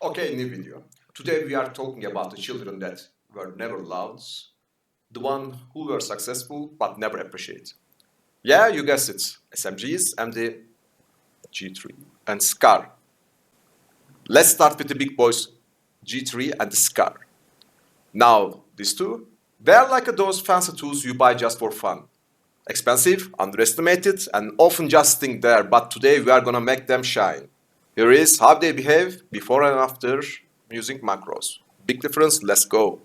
Okay, new video. Today we are talking about the children that were never loved, the one who were successful but never appreciated. Yeah, you guessed it. SMGs and the G3 and Scar. Let's start with the big boys, G3 and the Scar. Now, these two, they are like those fancy tools you buy just for fun. Expensive, underestimated, and often just sitting there, but today we are gonna make them shine. Here is how they behave before and after using macros. Big difference, let's go.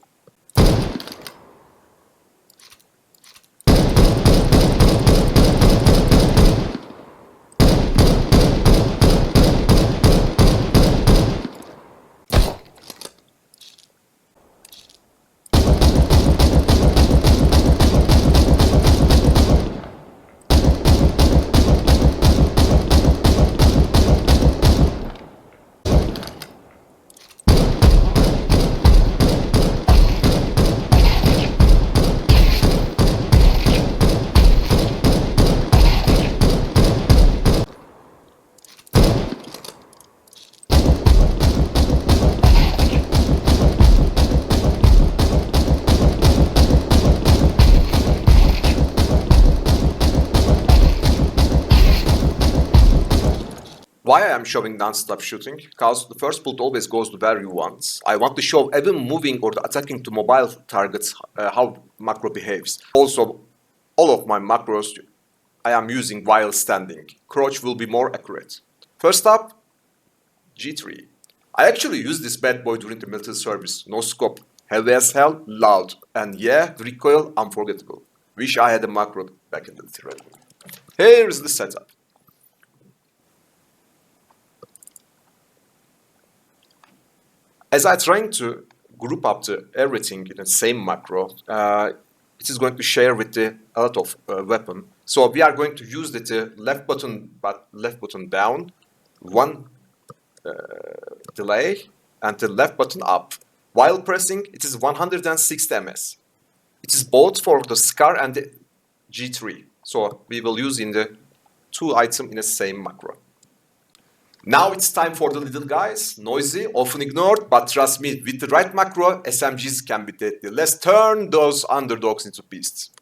Why I am showing non-stop shooting? Because the first bullet always goes to where you want. I want to show even moving or attacking to mobile targets how macro behaves. Also, all of my macros I am using while standing. Crouch will be more accurate. First up, G3. I actually used this bad boy during the military service. No scope, heavy as hell, loud, and yeah, the recoil unforgettable. Wish I had a macro back in the thread. Here is the setup. As I'm trying to group up everything in the same macro, it is going to share with a lot of weapon. So we are going to use the left button down, one delay, and the left button up. While pressing, it is 160 ms. It is both for the Scar and the G3. So we will use in the two items in the same macro. Now it's time for the little guys, noisy, often ignored, but trust me, with the right macro, SMGs can be deadly. Let's turn those underdogs into beasts.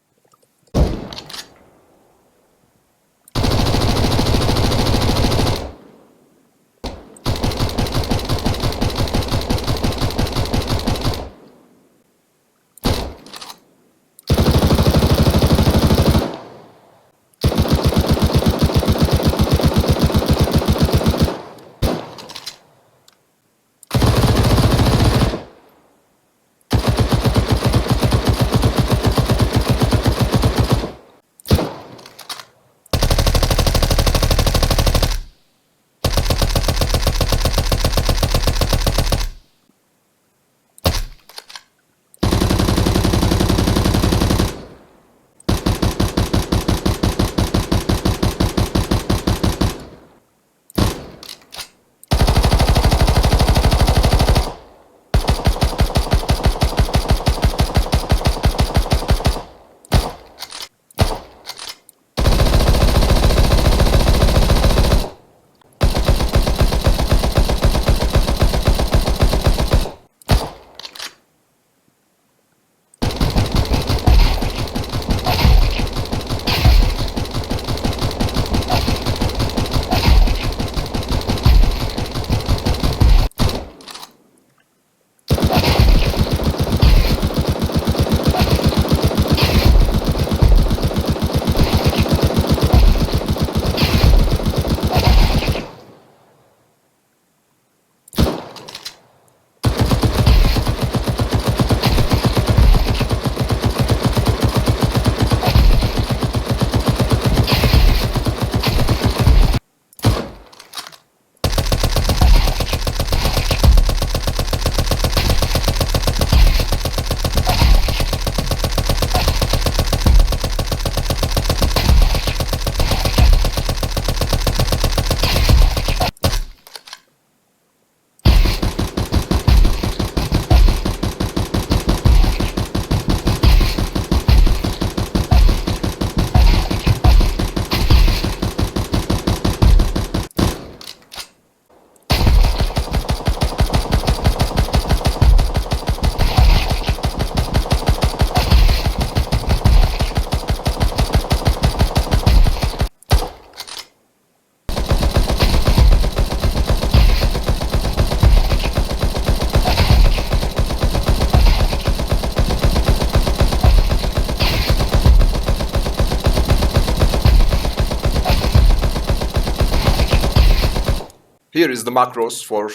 here is the macros for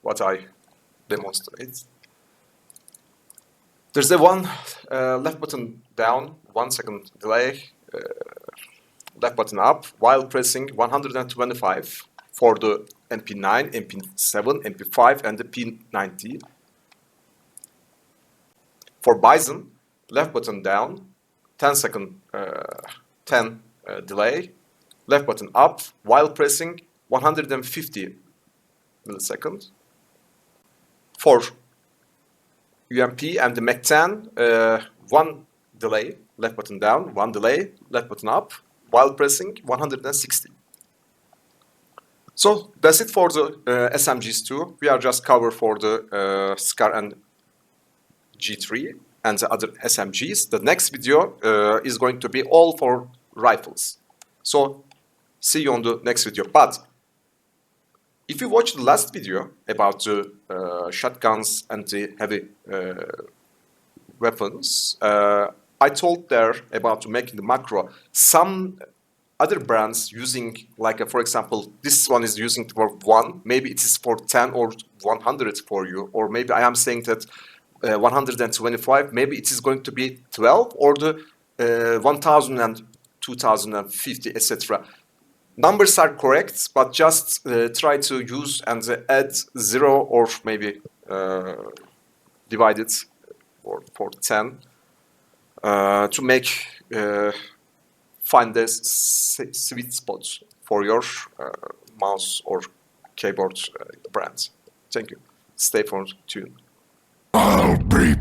what I demonstrate. There's a one left button down, 1 second delay, left button up while pressing 125 for the MP9, MP7, MP5, and the P90. For Bison, left button down, 10 second 10 delay, left button up while pressing 150 milliseconds. For UMP and the Mac-10, one delay, left button down, one delay, left button up while pressing 160. So that's it for the SMGs too. We are just covered for the Scar and G3 and the other SMGs. The next video is going to be all for rifles. So see you on the next video. But if you watched the last video about the shotguns and the heavy weapons, I told there about making the macro. Some other brands using, like for example, this one is using for 1, maybe it is for 10 or 100 for you, or maybe I am saying that 125, maybe it is going to be 12 or the 1000 and 2050, etc. Numbers are correct, but just try to use and add 0 or maybe divide it for 10 to make find the sweet spot for your mouse or keyboard brand. Thank you. Stay tuned. I'll be